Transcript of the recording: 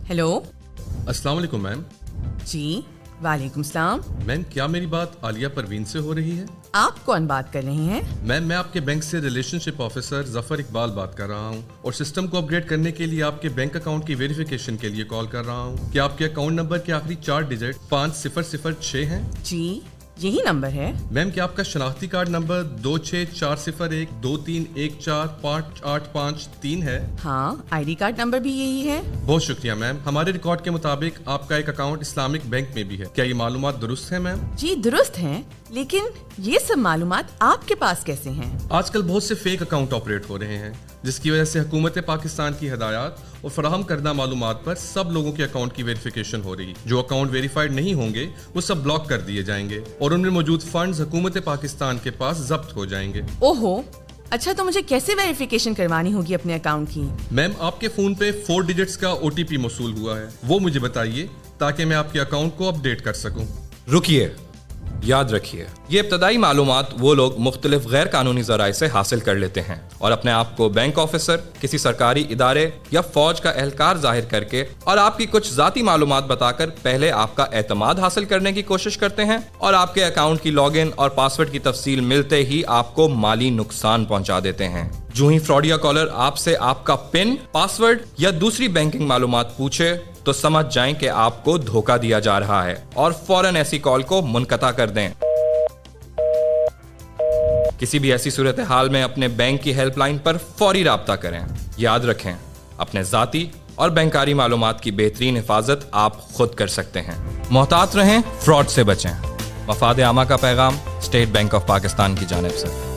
Hello. अस्सलाम वालेकुम ma'am. जी वालेकुम सलाम। मैम, क्या मेरी बात आलिया परवीन से हो रही है? आप कौन बात कर रहे हैं? मैम, मैं आपके बैंक से रिलेशनशिप ऑफिसर जफर इकबाल बात कर रहा हूँ और सिस्टम को अपग्रेड करने के लिए आपके बैंक अकाउंट की वेरिफिकेशन के लिए कॉल कर रहा हूँ। क्या आपके अकाउंट नंबर के आखिरी 4 डिजिट 5006 हैं? जी यही नंबर है। मैम, क्या आपका शनाख्ती कार्ड नंबर 264012345853 है? हाँ, आईडी कार्ड नंबर भी यही है। बहुत शुक्रिया मैम। हमारे रिकॉर्ड के मुताबिक आपका एक अकाउंट इस्लामिक बैंक में भी है। क्या ये मालूमात दुरुस्त है मैम? जी दुरुस्त हैं, लेकिन ये सब मालूमात आपके पास कैसे हैं? आजकल बहुत से फेक अकाउंट ऑपरेट हो रहे हैं, जिसकी वजह से हुकूमत पाकिस्तान की हदायत और फराहम करदा मालूमात पर सब लोगों के अकाउंट की वेरिफिकेशन हो रही। जो अकाउंट वेरीफाइड नहीं होंगे वो सब ब्लॉक कर दिए जाएंगे और उनमें मौजूद फंड्स हुकूमत पाकिस्तान के पास जब्त हो जाएंगे। ओहो, अच्छा तो मुझे कैसे वेरिफिकेशन करवानी होगी अपने अकाउंट की? मैम, आपके फोन पे 4 डिजिट्स का OTP मौसूल हुआ है, वो मुझे बताइए ताकि मैं आपके अकाउंट को अपडेट कर सकूं। रुकिए, याद रखिए, ये इब्तदाई मालूमात वो लोग मुख्तलिफ गैर कानूनी ज़राए से हासिल कर लेते हैं और अपने आप को बैंक ऑफिसर, किसी सरकारी इदारे या फौज का एहलकार जाहिर करके और आपकी कुछ ज़ाती मालूमात बताकर पहले आपका एतमाद हासिल करने की कोशिश करते हैं और आपके अकाउंट की लॉगिन और पासवर्ड की तफसील मिलते ही आपको माली नुकसान पहुंचा देते हैं। जो ही फ्रॉडिया कॉलर आपसे आपका पिन, पासवर्ड या दूसरी बैंकिंग मालूमात पूछे तो समझ जाएं कि आपको धोखा दिया जा रहा है और फौरन ऐसी कॉल को मुनक़ता कर दें। किसी भी ऐसी सूरत हाल में अपने बैंक की हेल्पलाइन पर फौरी राब्ता करें। याद रखें, अपने ज़ाती और बैंकारी मालूमात की बेहतरीन हिफाजत आप खुद कर सकते हैं। मोहतात रहें, फ्रॉड से बचें। मफाद आमा का पैगाम स्टेट बैंक ऑफ पाकिस्तान की जानिब से।